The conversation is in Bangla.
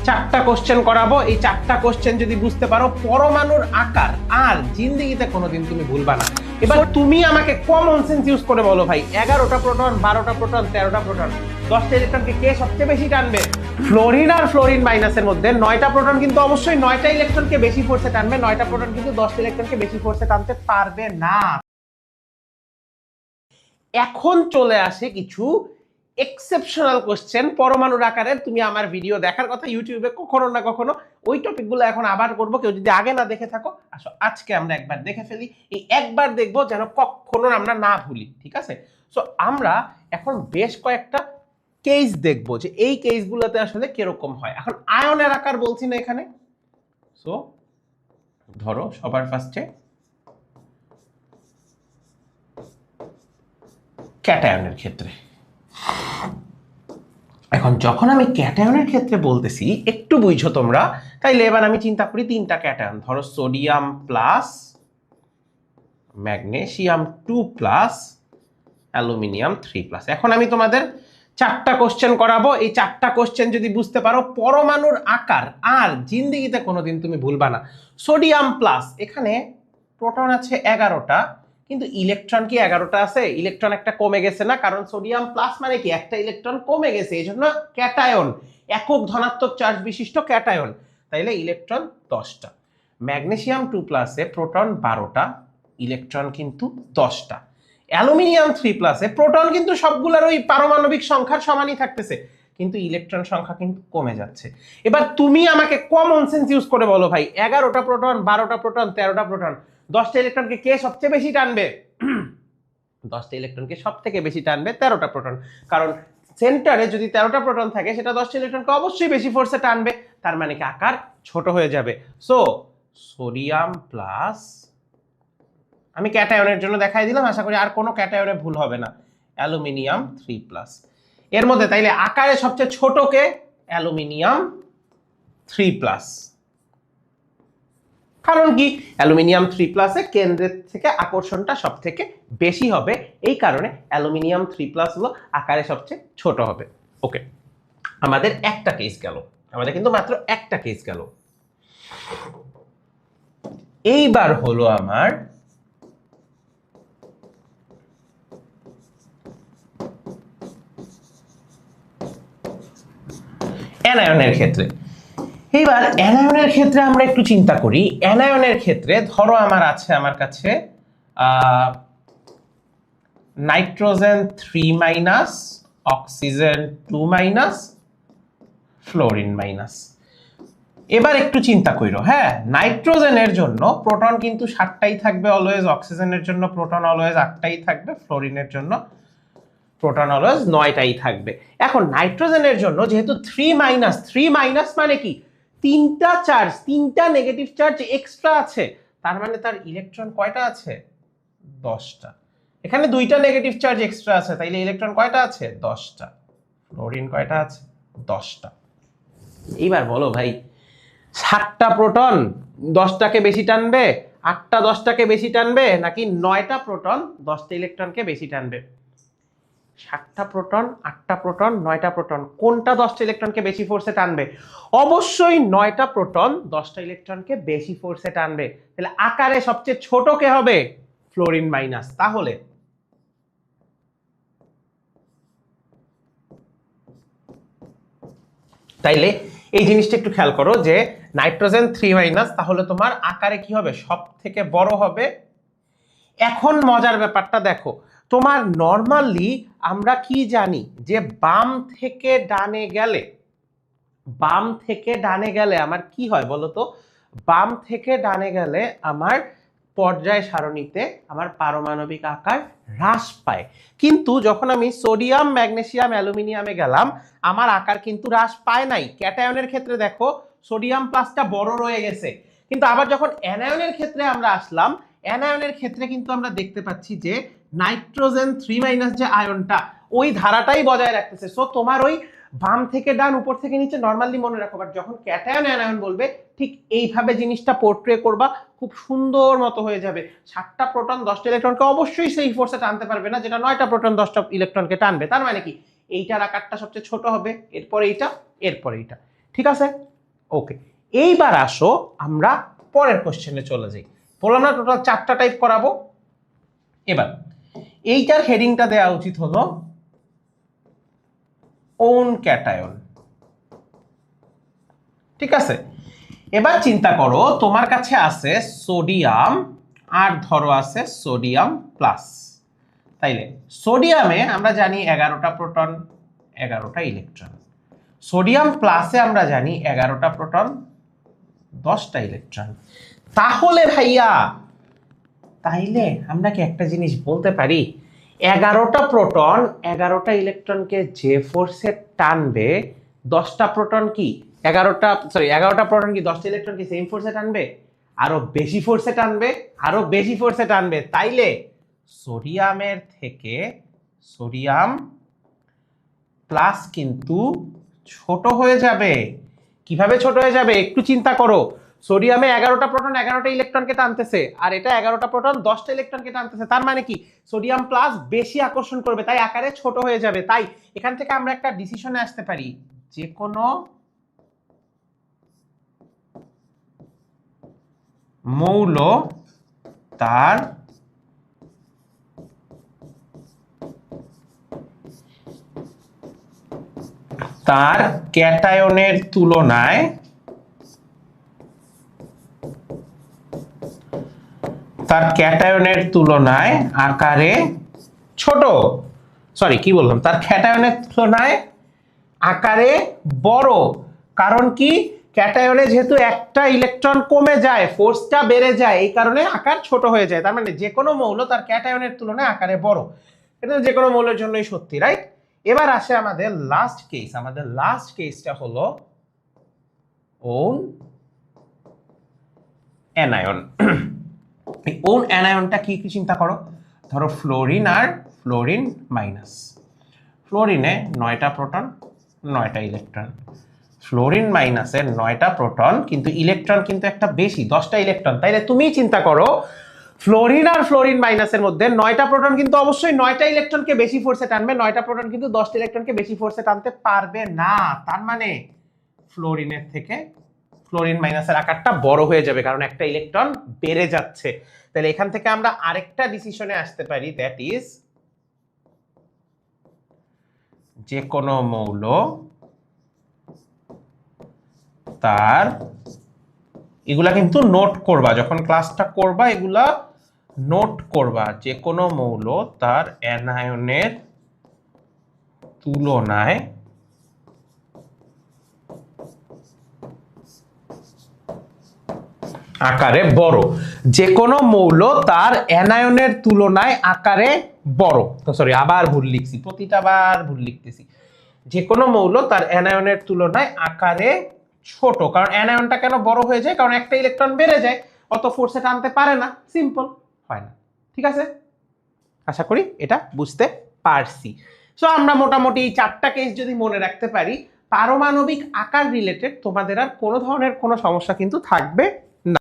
চারটা কোশ্চেন করাবো। এই চারটা কোশ্চেন যদি বুঝতে পারো পরমাণুর আকার আর জিন্দেগিতে কোনোদিন তুমি ভুলবা না। এবার তুমি আমাকে কমন সেন্স ইউজ করে বলো ভাই, 11টা প্রোটন, 12টা প্রোটন, 13টা প্রোটন, 10টা ইলেকট্রনকে কে সবচেয়ে বেশি টানবে? ফ্লোরিন আর ফ্লোরিন মাইনাসের মধ্যে 9টা প্রোটন কিন্তু অবশ্যই 9টা ইলেকট্রনকে বেশি ফোর্সে টানবে, 9টা প্রোটন কিন্তু 10টা ইলেকট্রনকে বেশি ফোর্সে টানতে পারবে না। এখন চলে আসে কিছু এক্সেপশনাল কোশ্চেন পরমাণুর আকারের। তুমি আমার ভিডিও দেখার কথা ইউটিউবে কখনো না কখনো, ওই টপিকগুলো এখন আবার করবো। কেউ যদি আগে না দেখে থাকো, আসো আজকে আমরা একবার দেখে ফেলি। এই একবার দেখবো যেন কখনো আমরা না ভুলি, ঠিক আছে? সো আমরা এখন বেশ কয়েকটা কেস দেখবো যে এই কেসগুলোতে আসলে কিরকম হয়। এখন আয়নের আকার বলছি না এখানে। সো ধরো সবার ফার্স্টে ক্যাটায়নের ক্ষেত্রে। এখন যখন আমি ক্যাটায়নের ক্ষেত্রে বলতেছি একটু বুঝছো তোমরা, তাইলে এবার আমি চিন্তা করি তিনটা ক্যাটায়ন। ধরো sodium plus, magnesium 2 plus, aluminium 3 plus. এখন আমি তোমাদের চারটা কোশ্চেন করাবো। এই চারটা কোশ্চেন যদি বুঝতে পারো পরমাণুর আকার আর জিন্দেগিতে কোনোদিন তুমি ভুলবা না। সোডিয়াম প্লাস, এখানে প্রোটন আছে 11টা, কিন্তু ইলেকট্রন কি 11টা আছে? ইলেকট্রন একটা কমে গেছে না, কারণ সোডিয়াম প্লাস মানে কি একটা ইলেকট্রন কমে গেছে, এই জন্য ক্যাটায়ন, একক ধনাত্মক চার্জ বিশিষ্ট ক্যাটায়ন, তাইলে ইলেকট্রন 10টা। ম্যাগনেসিয়াম 2 প্লাসে প্রোটন 12টা, ইলেকট্রন কিন্তু 10টা। অ্যালুমিনিয়াম 3 প্লাসে প্রোটন কিন্তু সবগুলোর ওই পারমাণবিক সংখ্যার সমানই থাকতেছে, কিন্তু ইলেকট্রন সংখ্যা কিন্তু কমে যাচ্ছে। এবার তুমি আমাকে কমন সেন্স ইউজ করে বলো ভাই, 11টা প্রোটন, 12টা প্রোটন, 13টা প্রোটন, 10টা ইলেকট্রনকে কে সবচেয়ে বেশি টানবে? 10টা ইলেকট্রনকে সব থেকে বেশি টানবে 13টা প্রোটন, কারণ সেন্টারে যদি 13টা প্রোটন থাকে সেটা 10টা ইলেকট্রনকে অবশ্যই বেশি ফোর্সে টানবে, তার মানে কি আকার ছোট হয়ে যাবে। সো সোডিয়াম প্লাস, আমি ক্যাটায়নের জন্য দেখাই দিলাম, আশা করি আর কোনো ক্যাটায়নে ভুল হবে না, অ্যালুমিনিয়াম 3 প্লাস। এর মধ্যে তাইলে আকারে সবচেয়ে ছোট কে? Aluminium 3 plus. কারণ কি? অ্যালুমিনিয়াম 3 প্লাসে কেন্দ্রের থেকে আকর্ষণটা সব থেকে বেশি হবে, এই কারণে অ্যালুমিনিয়াম 3 প্লাস হলো আকারে সবচেয়ে ছোট হবে। ওকে, আমাদের একটা কেস গেল, আমাদের কিন্তু মাত্র একটা কেস গেল। এইবার হলো আমার অ্যানায়নের ক্ষেত্রে। এইবার অ্যানায়নের ক্ষেত্রে আমরা একটু চিন্তা করি। অ্যানায়নের ক্ষেত্রে ধরো আমার আছে, আমার কাছে nitrogen 3 minus, oxygen 2 minus, fluorine minus. এবার একটু চিন্তা করো, হ্যাঁ, নাইট্রোজেনের জন্য প্রোটন কিন্তু 7টাই থাকবে অলওয়েজ, অক্সিজেনের জন্য প্রোটন অলওয়েজ 8টাই থাকবে, ফ্লোরিনের জন্য প্রোটন অলওয়েজ 9টাই থাকবে। এখন নাইট্রোজেনের জন্য যেহেতু 3 মাইনাস, 3 মাইনাস মানে কি? তিনটা চার্জ, তিনটা নেগেটিভ চার্জ এক্সট্রা আছে, তার মানে তার ইলেকট্রন কয়টা আছে? 10টা। এখানে দুইটা নেগেটিভ চার্জ এক্সট্রা আছে, তাইলে ইলেকট্রন কয়টা আছে? 10টা। ফ্লোরিন কয়টা আছে? 10টা। এইবার বলো ভাই, 7টা প্রোটন 10টাকে বেশি টানবে, 8টা 10টাকে বেশি টানবে, নাকি 9টা প্রোটন 10টা ইলেকট্রনকে বেশি টানবে? 7টা প্রোটন, 8টা প্রোটন, 9টা প্রোটন, কোনটা 10টা ইলেকট্রনকে বেশি ফোর্সে টানবে? অবশ্যই 9টা প্রোটন 10টা ইলেকট্রনকে বেশি ফোর্সে টানবে। তাহলে আকারে সবচেয়ে ছোট কে হবে? Fluorine minus. তাহলে তাইলে এই জিনিসটা একটু খেয়াল করো যে নাইট্রোজেন 3 মাইনাস, তাহলে তোমার আকারে কি হবে? সব থেকে বড় হবে। এখন মজার ব্যাপারটা দেখো, তোমার নরমালি আমরা কি জানি যে বাম থেকে ডানে গেলে, বাম থেকে ডানে গেলে আমার কি হয় বলো তো? বাম থেকে ডানে গেলে আমার পর্যায় সারণীতে আমার পারমাণবিক আকার হ্রাস পায়, কিন্তু যখন আমি সোডিয়াম, ম্যাগনেসিয়াম, অ্যালুমিনিয়ামে গেলাম আমার আকার কিন্তু হ্রাস পায় নাই। ক্যাটায়নের ক্ষেত্রে দেখো সোডিয়াম প্লাসটা বড় রয়ে গেছে, কিন্তু আবার যখন অ্যানায়নের ক্ষেত্রে আমরা আসলাম, অ্যানায়নের ক্ষেত্রে কিন্তু আমরা দেখতে পাচ্ছি যে নাইট্রোজেন 3 মাইনাস যে আয়নটা, ওই ধারাটাই বজায় রাখতেছে। সো তোমার ওই বাম থেকে ডান, উপর থেকে নিচে নরমালি মনে রাখো, বাট যখন ক্যাটায়ন অ্যানায়ন বলবে ঠিক এইভাবে জিনিসটা পোর্ট্রে করবা, খুব সুন্দর মতো হয়ে যাবে। 7টা প্রোটন 10টা ইলেকট্রনকে অবশ্যই সেই ফোর্সে টানতে পারবে না যেটা 9টা প্রোটন 10টা ইলেকট্রনকে টানবে। তার মানে কি এইটার আকারটা সবচেয়ে ছোট হবে, এরপরে এইটা, এরপরে এইটা, ঠিক আছে? ওকে, এইবার আসো আমরা পরের কোশ্চেনে চলে যাই। বললাম না টোটাল 4টা টাইপ করাবো। এবার এইটার হেডিংটা দেওয়া উচিত হলো ওন ক্যাটায়ন। ঠিক আছে, এবার চিন্তা করো তোমার কাছে আছে সোডিয়াম আর ধরো আছে সোডিয়াম প্লাস। তাইলে সোডিয়ামে আমরা জানি 11টা প্রোটন 11টা ইলেকট্রন, সোডিয়াম প্লাসে আমরা জানি 11টা প্রোটন 10টা ইলেকট্রন। তাহলে ভাইয়া তাইলে আমরা কি একটা জিনিস বলতে পারি, 11টা প্রোটন 11টা ইলেকট্রনকে যে ফোর্সে টানবে 10টা প্রোটন কি 11টা প্রোটন কি 10টা ইলেকট্রন কি সেম ফোর্সে টানবে? আরো বেশি ফোর্সে টানবে, আরো বেশি ফোর্সে টানবে। তাইলে সোডিয়ামের থেকে সোডিয়াম প্লাস কিন্তু ছোট হয়ে যাবে। কিভাবে ছোট হয়ে যাবে একটু চিন্তা করো। সোডিয়ামে 11টা প্রোটন 11টা ইলেকট্রনকে টানতেছে, আর এটা 11টা প্রোটন 10টা ইলেকট্রনকে টানতেছে। তার মানে কি সোডিয়াম প্লাস বেশি আকর্ষণ করবে, তাই আকারে ছোট হয়ে যাবে। তাই এখান থেকে আমরা একটা ডিসিশনে আসতে পারি, যে কোনো মৌল তার ক্যাটায়নের তুলনায় আকারে ছোট, সরি কি বললাম, তার ক্যাটায়নের তুলনায় আকারে বড়। কারণ কি, ক্যাটায়নে যেহেতু একটা ইলেকট্রন কমে যায়, ফোর্সটা বেড়ে যায়, এই কারণে আকার ছোট হয়ে যায়। তার মানে যে কোনো মৌল তার ক্যাটায়নের তুলনায় আকারে বড়। এটা যে কোনো মৌলের জন্যই সত্যি, রাইট? এবার আসে আমাদের লাস্ট কেস। আমাদের লাস্ট কেসটা হলো ওন অ্যানায়ন। এই ওন অ্যানায়নটা কি কি চিন্তা করো। ধরো ফ্লোরিন আর ফ্লোরিন মাইনাস। ফ্লোরিনে 9টা প্রোটন 9টা ইলেকট্রন, ফ্লোরিন মাইনাসের 9টা প্রোটন কিন্তু ইলেকট্রন কিন্তু একটা বেশি 10টা ইলেকট্রন। তাইলে তুমি চিন্তা করো ফ্লোরিন আর ফ্লোরিন মাইনাসের মধ্যে 9টা প্রোটন কিন্তু অবশ্যই 9টা ইলেকট্রনকে বেশি ফোর্সে টানবে, 9টা প্রোটন কিন্তু 10টা ইলেকট্রনকে বেশি ফোর্সে টানতে পারবে না। তার মানে ফ্লোরিনের থেকে ফ্লোরিন মাইনাসের আকারটা বড় হয়ে যাবে, কারণ একটা ইলেকট্রন বেড়ে যাচ্ছে। তাহলে এখান থেকে আমরা আরেকটা ডিসিশনে আসতে পারি, দ্যাট ইজ যে কোনো মৌল তার, এগুলা কিন্তু নোট করবা যখন ক্লাসটা করবা, এগুলা নোট করবা, যে কোনো মৌল তার অ্যানায়নের তুলনায় আকারে বড়। যে কোনো মৌল তার অ্যানায়নের তুলনায় আকারে বড়, সরি আবার ভুল লিখছি, প্রতিটা বার ভুল লিখতেছি। যে কোনো মৌল তার অ্যানায়নের তুলনায় আকারে ছোট। কারণ অ্যানায়নটা কেন বড় হয়ে যায়? কারণ একটা ইলেকট্রন বেড়ে যায়, অত ফোর্সে টানতে পারে না, সিম্পল, হয় না। ঠিক আছে, আশা করি এটা বুঝতে পারছি। সো আমরা মোটামুটি এই 4টা কেস যদি মনে রাখতে পারি, পারমাণবিক আকার রিলেটেড তোমাদের আর কোনো ধরনের কোনো সমস্যা কিন্তু থাকবে